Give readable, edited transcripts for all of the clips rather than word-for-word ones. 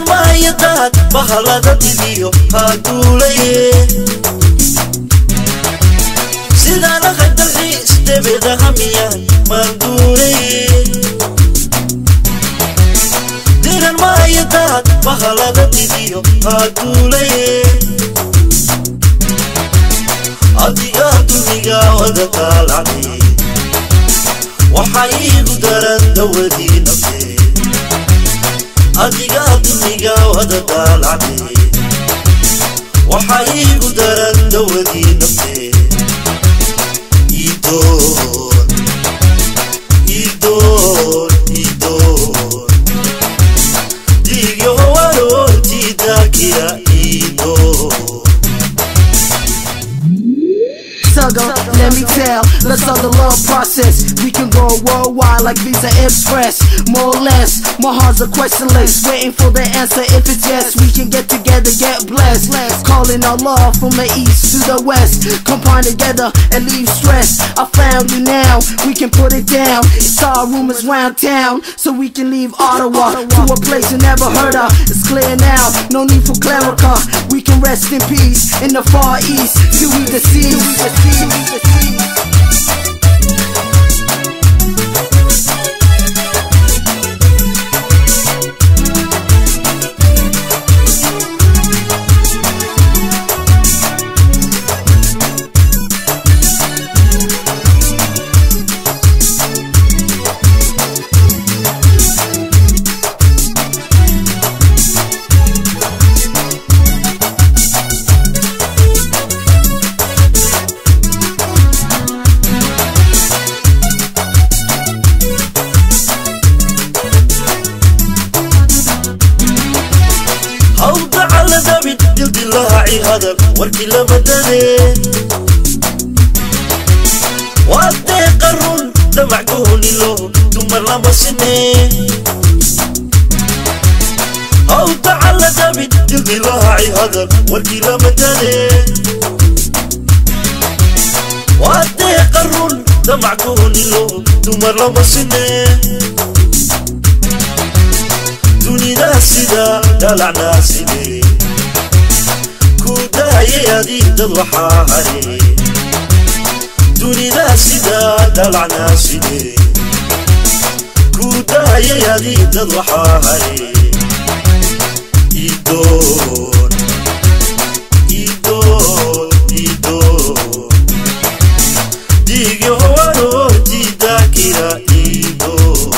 diran maayadaad bahalada dibiyo haduulaye sidaan ahay dalxiis debeda hamiyaan maanduulaye diran maayadaad bahalada dibiyo haduulaye adiga duniga wada daalacday waxaa iigu daran dawadii nafteed adiga duniga wada daalacday waxaa iigu daran dawadii nafteed idoon diigyo waroortii daakiya Let me tell, let's start the love process. We can go worldwide like Visa Express. More or less, my heart's a questionless, waiting for the answer. If it's yes, we can get together, get blessed. Calling our love from the east to the west. Combine together and leave stress. I found you now, we can put it down. Start rumors round town, so we can leave Ottawa to a place you never heard of. It's clear now, no need for clerical. We can rest in peace in the far east till we deceive. هذا وركي لمدني وأدي قرون دمعكوني له دمر لمسني أو تعالى دابد جلدي لاعي هذا وركي لمدني وأدي قرون دمعكوني له دمر لمسني دوني ناسي دلع ناسي لي كودايا دي دلوحة هري دوني ناسي دلع ناسي لي كودايا دي دلوحة هري إيدون ديجي هو روتي داكيرا إيدون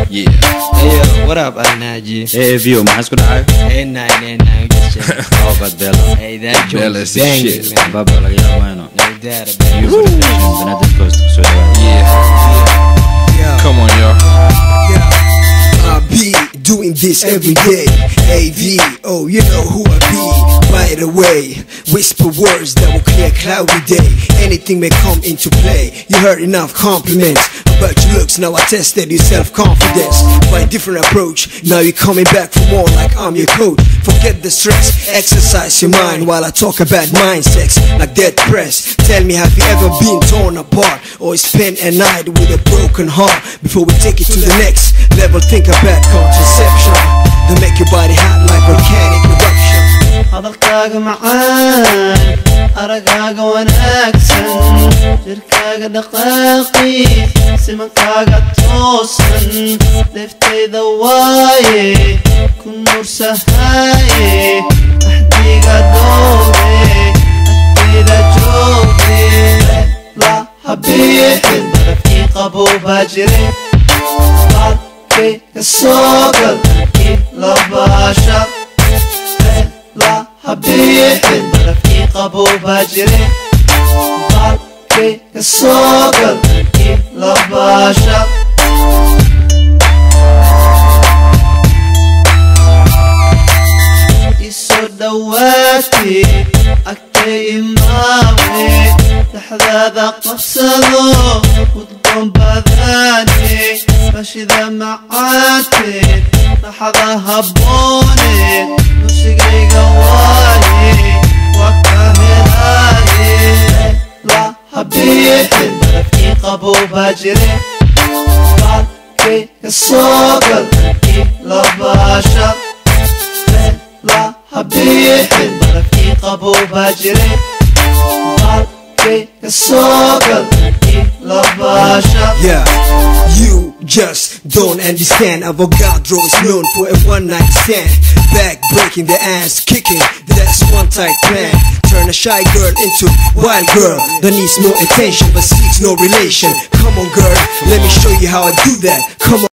Yeah. Hey, what up, Alnaji? Hey, Vio, mas good eye. Hey, nine. How about Bella? Hey, that joke Bella is is banging, shit. man. Baba, like, yeah, why not? Like that, baby. You for the patience, and I just post so Yeah. Come on, y'all. I be doing this every day. AV, oh, you know who I be. By the way, whisper words that will clear cloudy day. Anything may come into play. You heard enough compliments about your looks. Now I tested your self-confidence by a different approach. Now you're coming back for more like I'm your coach. Forget the stress, exercise your mind while I talk about mind sex like dead press. Tell me, have you ever been torn apart or spent a night with a broken heart? Before we take it to the next level, think about contraception. They make your body hot like volcanic eruption. hadalkaaga macaan aragaaga wanaagsan jirkaaga dhaqaaqi simankaaga toosan deeftayda waaye ku nuursahaye axdiga dooge agtayda jooge la habiixin darafkii qaboobaa jire qalbay ka soo gal darafkii labaasha لا حبيبي درفكي قبو باجري بالكي السوقل كي لباشا إسو دواتي أكتي إمامي لحظة قفصلو وتقوم بذاني رشيدة معاتي لحظة هبوني نسيقي قواي وكاهلاي لا حبيبي في قبو باجري بالكي الصقل لا باشا لا حبيبي في قبو باجري بالكي الصقل لا باشا. Yeah, you just don't understand. Avogadro is known for a one-night stand. Back breaking the ass kicking, that's one tight plan. Turn a shy girl into wild girl that needs more attention but seeks no relation. Come on girl, let me show you how I do that. Come on.